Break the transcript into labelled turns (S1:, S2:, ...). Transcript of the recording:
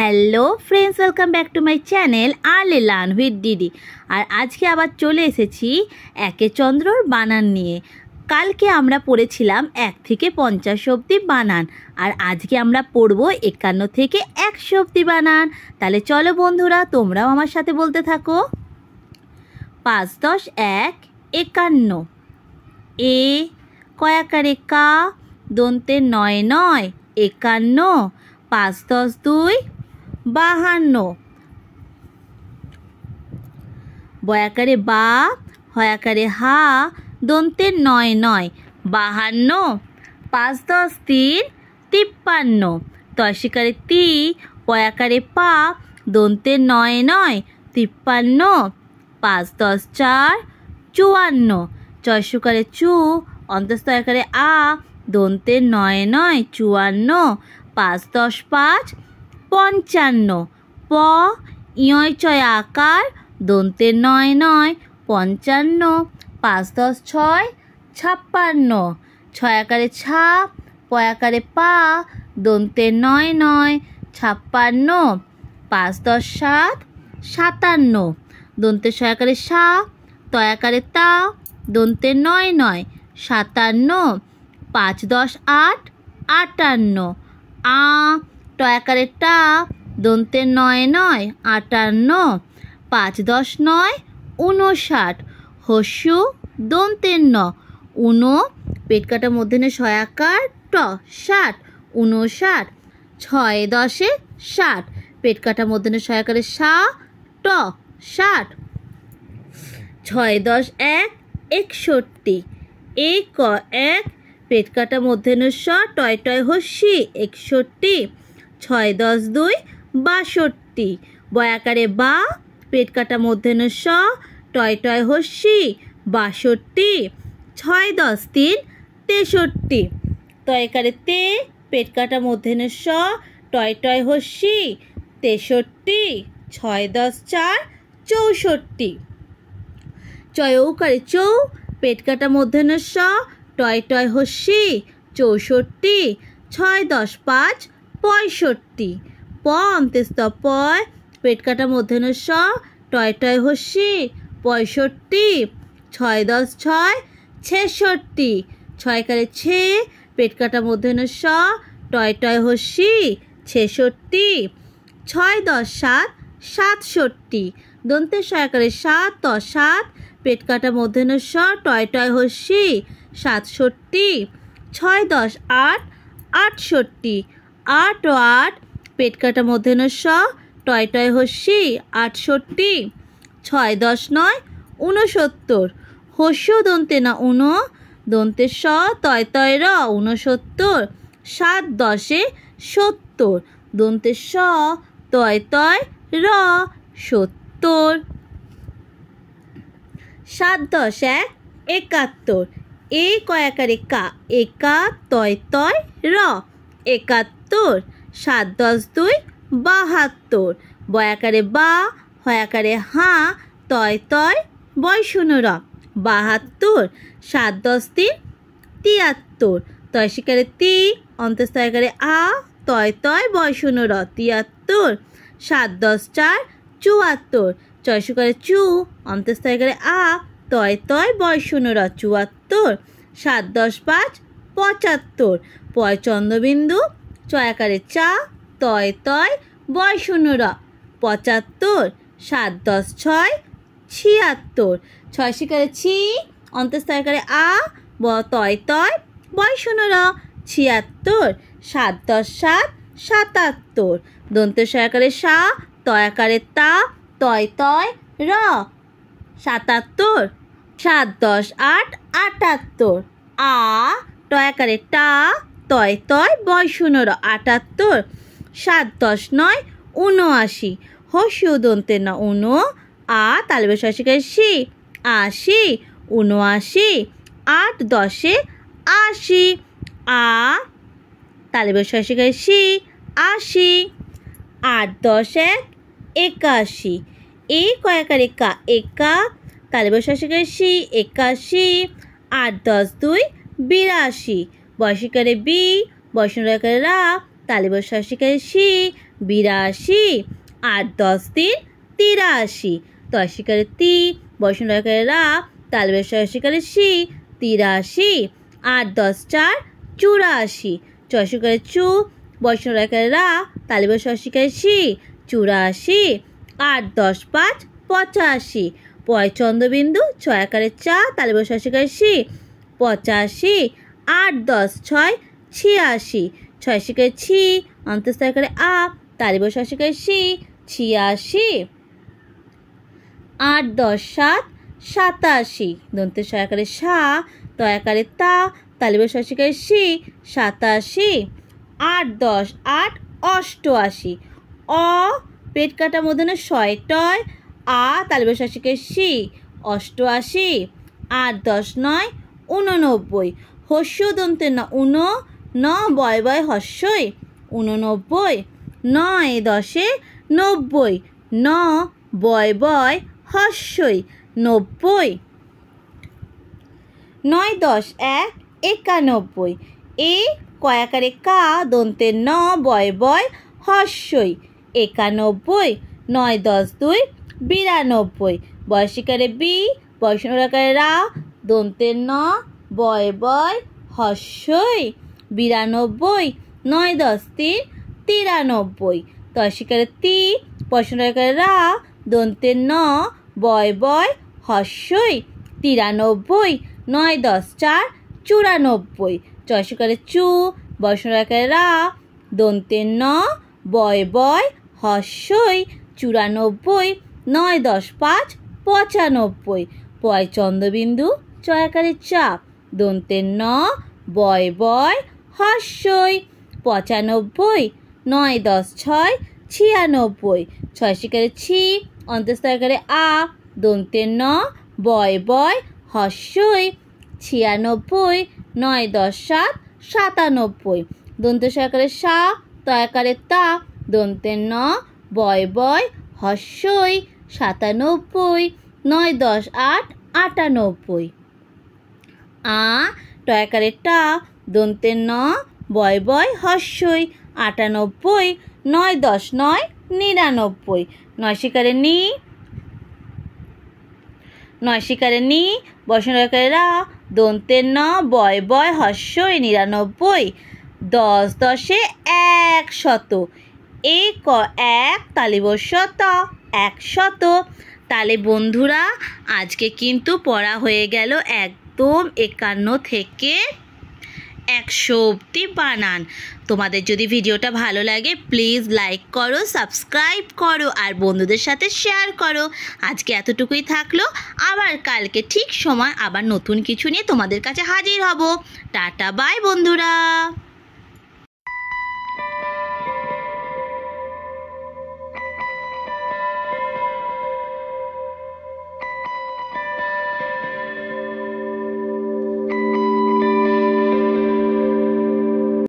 S1: Hello friends, welcome back to my channel early learn with DD. আর আজকে আবার চলে এসেছি একে চন্দ্রর বানান নিয়ে। কালকে আমরা পড়েছিলাম 1 থেকে 50 অবধি বানান, আর আজকে আমরা পড়ব 51 থেকে 100 অবধি বানান। তাহলে চলো বন্ধুরা, তোমরাও আমার সাথে বলতে থাকো। 5 10 1 51, এ কয়াকারে কা, দন্তে 9 9 51, 5 10 2 52, বয়াকারে বা, হয়াকারে হা, দন্তে 9 9 52, 5 10 3 53, তয়সিকারে তি, পয়াকারে পা, দন্তে 9 9 53, 5 10 4 54, চয়সুকারে চু, অন্তস্তয়কারে আ, দন্তে 9 9 54, 5 10 5 55, প ইয় চয় আকার, দন্তে 9 9 55, 5 10 6 56, ছয়াকারে ছা, পয়াকারে পা, দন্তে 9 9 56, 5 10 7 57, দন্তে শয়াকারে সা, তয়াকারে তা, দন্তে 9 9 57, 5 10 8 58, আ টয়াকারে টা, দন্তে 9 9 58, 5 10 9 59, হস্যু দন্তে ন, উনো পেট কাটা মধ্যে শয়াকার ট 60 59, 6 10 60, পেট কাটা মধ্যে শয়াকারে সা ট 60, 6 10 1 61, এ ক 1, পেট কাটা মধ্যে স টয় টয় হস্যি 61, 6 10 2 62, বয়াকারে বা, পেট কাটা মধ্যে স টয় টয় হস্যি 62, 6 10 3 63, তয়কারে তে, পেট কাটা মধ্যে স টয় টয় হস্যি 63, 6 10 4 64, চয়ৌকারে চৌ, পেট কাটা মধ্যে স টয় টয় হস্যি 64, 6 10 5 65, প অন্তেস্ত পয়, পেট কাটা মধ্যে স টয় টয় হস্যি 65, 6 10 6 66, ছয়কারে ছে, পেট কাটা মধ্যে স টয় টয় হস্যি 66, 6 10 7 67, দন্তে শয়াকারে সাত ত 7, পেট কাটা মধ্যে স টয় টয় হস্যি 67, 6 10 8 68, 8 ও 8, পেট কাটা মধ্যে স টয় টয় হস্যি 68, 6 10 9 69, হস্য দন্তে না উনো, দন্তে স তয় তয় র 69, 7 10 70, দন্তে স তয় তয় র 70, 7 10 1 71, এ কয়াকারে কা, একা তয় তয় র 71, 7 10 2 72, বয়াকারে বা, হয়াকারে হা, তয় তয় বয় শূন্য র 72, 7 10 3 73, তয়সিকারে তি, অন্তস্তয়কারে আ, তয় তয় বয় শূন্য র 73, 7 10 4 74, চয়সুকারে চু, অন্তস্তয়কারে আ, তয় তয় বয় শূন্য র 74, 7 10 5 75, পয় চন্দ্রবিন্দু, চয়াকারে চা, তয় তয় বয় শূন্য র 75, 7 10 6 76, ছয়সিকারে ছি, অন্তস্তয়কারে আ, তয় তয় বয় শূন্য র 76, 7 10 7 77, দন্তে শয়াকারে সা, তয়াকারে তা, তয় তয় র 77, 7 10 8 78, আ টয়াকারে টা, তয় তয় বয় শূন্য র 78, 7 10 9 79, হস্য দন্তে না উনো, আ তালবে শশিকারে শি 80, 79, 8 10 80, আ তালবে শশিকারে শি 80, 8 10 1 81, এ কয়াকারে কা, একা তালবে শশিকারে শি 81, 8 10 2 82, বয়সিকারে বি, বয়সনরাকারে রা তালি বসা হস্যিকারে শি 82 8 10 3 83 তস্যিকারে তি বসনকারে রা তালি বসা হস্যিকারে শি 83 8 10 4 84 চস্যিকারে চু বসনকারে রা তালি বসা হস্যিকারে শি 84 8 10 5 85 পয় চন্দ্রবিন্দু ছয়াকারে চা তালি বসা হস্যিকারে শি 85 8 10 6 86 ছয়শিকারে ছি অন্তঃস্থকারে আ তালি বসা হস্যিকারে শি 86 8 10 7 87 দন্তে ছয়াকারে সা তয়াকারে তা তালি বসা হস্যিকারে শি 87 8 10 8 88 অ পেট কাটা মধ্যে শয় টয় আ তালি বসা হস্যিকারে শি 88 8 10 9 89 হস্য দন্তে ন উন ন বয় বয় হস্যই 89 9 10 90 ন বয় বয় হস্যই 90 9 10 1 91 এ কয়াকারে কা দন্তে ন বয় বয় হস্যই 91 9 10 2 92 বয়সিকারে বি বয়সনকারে রা দন্তে ন বয় বয় হস্যই 92 9 10 3 93 তস্যিকারে তি বয়সনকারে রা দন্তে ন বয় বয় হস্যই 93 9 10 4 94 চস্যিকারে চু বয়সনকারে রা দন্তে ন বয় বয় হস্যই 94 9 10 5 95 পয় চন্দ্রবিন্দু চয়াকারে চা দন্তে ন বয় বয় হস্যই 95 9 10 6 96 ছয়শিকারে ছি অন্তঃস্থকারে আ দন্তে ন বয় বয় হস্যই 96 9 10 7 97 দন্তে সকারে সা তয়াকারে তা দন্তে ন বয় বয় হস্যই 97 9 10 8 98 আ টয়াকারে টা দন্তে ন বয় বয় হস্যই 98 9 10 9 99 নয়শিকারে নি নয়শিকারে নি বসনকারে রা দন্তে ন বয় বয় হস্যই 99 10 10 100 এক এক তালি বস্য ত 100 তাহলে বন্ধুরা আজকে কিন্তু পড়া হয়ে গেল একদম 51 থেকে 100 অবধি বানান। তোমাদের যদি ভিডিওটা ভালো লাগে প্লিজ লাইক করো, সাবস্ক্রাইব করো আর বন্ধুদের সাথে শেয়ার করো। আজকে এতটুকুই থাকলো, আবার কালকে ঠিক সময় আবার নতুন কিছু নিয়ে তোমাদের কাছে হাজির হব। টাটা বাই বন্ধুরা।